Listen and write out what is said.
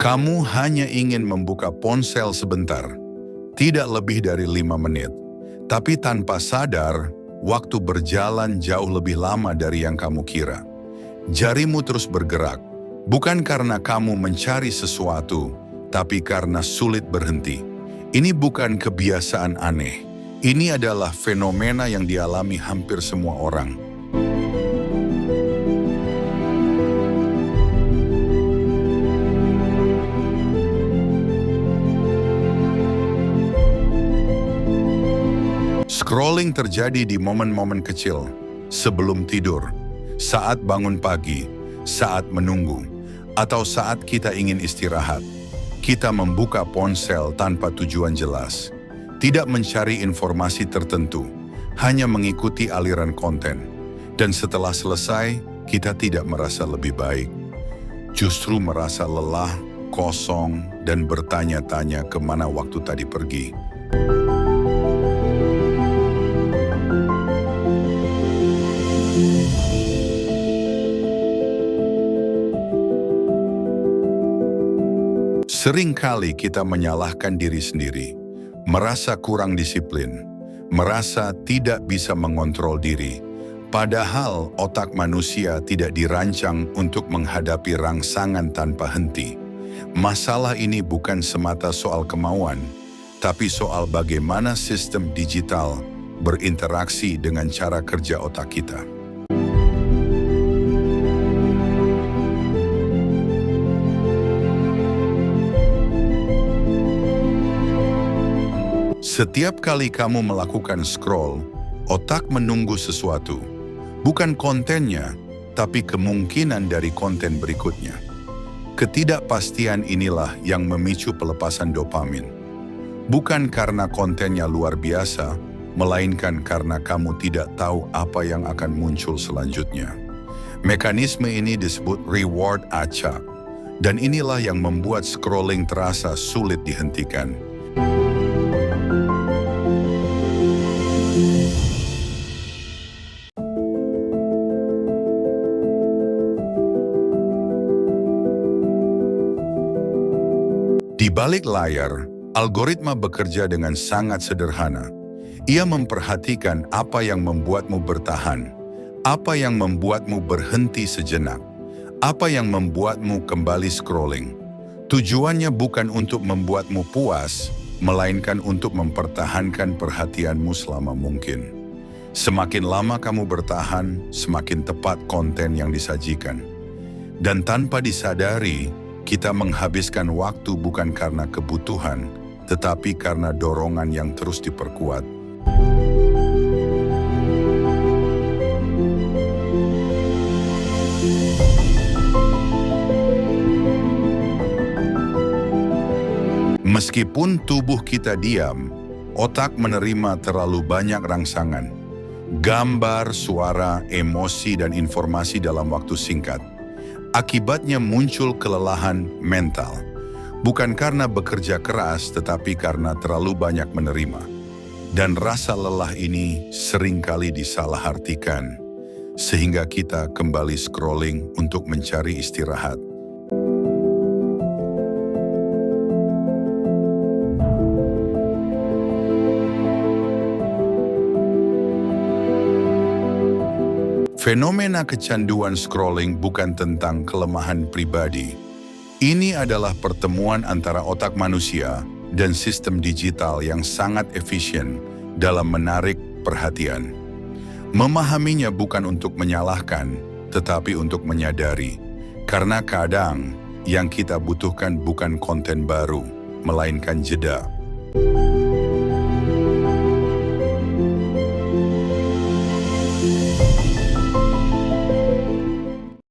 Kamu hanya ingin membuka ponsel sebentar, tidak lebih dari 5 menit. Tapi tanpa sadar, waktu berjalan jauh lebih lama dari yang kamu kira. Jarimu terus bergerak, bukan karena kamu mencari sesuatu, tapi karena sulit berhenti. Ini bukan kebiasaan aneh. Ini adalah fenomena yang dialami hampir semua orang. Scrolling terjadi di momen-momen kecil, sebelum tidur, saat bangun pagi, saat menunggu, atau saat kita ingin istirahat. Kita membuka ponsel tanpa tujuan jelas, tidak mencari informasi tertentu, hanya mengikuti aliran konten. Dan setelah selesai, kita tidak merasa lebih baik. Justru merasa lelah, kosong, dan bertanya-tanya kemana waktu tadi pergi. Seringkali kita menyalahkan diri sendiri, merasa kurang disiplin, merasa tidak bisa mengontrol diri. Padahal otak manusia tidak dirancang untuk menghadapi rangsangan tanpa henti. Masalah ini bukan semata soal kemauan, tapi soal bagaimana sistem digital berinteraksi dengan cara kerja otak kita. Setiap kali kamu melakukan scroll, otak menunggu sesuatu. Bukan kontennya, tapi kemungkinan dari konten berikutnya. Ketidakpastian inilah yang memicu pelepasan dopamin. Bukan karena kontennya luar biasa, melainkan karena kamu tidak tahu apa yang akan muncul selanjutnya. Mekanisme ini disebut reward acak, dan inilah yang membuat scrolling terasa sulit dihentikan. Di balik layar, algoritma bekerja dengan sangat sederhana. Ia memperhatikan apa yang membuatmu bertahan, apa yang membuatmu berhenti sejenak, apa yang membuatmu kembali scrolling. Tujuannya bukan untuk membuatmu puas, melainkan untuk mempertahankan perhatianmu selama mungkin. Semakin lama kamu bertahan, semakin tepat konten yang disajikan. Dan tanpa disadari, kita menghabiskan waktu bukan karena kebutuhan, tetapi karena dorongan yang terus diperkuat. Meskipun tubuh kita diam, otak menerima terlalu banyak rangsangan. Gambar, suara, emosi, dan informasi dalam waktu singkat. Akibatnya muncul kelelahan mental, bukan karena bekerja keras tetapi karena terlalu banyak menerima. Dan rasa lelah ini seringkali disalahartikan, sehingga kita kembali scrolling untuk mencari istirahat. Fenomena kecanduan scrolling bukan tentang kelemahan pribadi. Ini adalah pertemuan antara otak manusia dan sistem digital yang sangat efisien dalam menarik perhatian. Memahaminya bukan untuk menyalahkan, tetapi untuk menyadari. Karena kadang yang kita butuhkan bukan konten baru, melainkan jeda.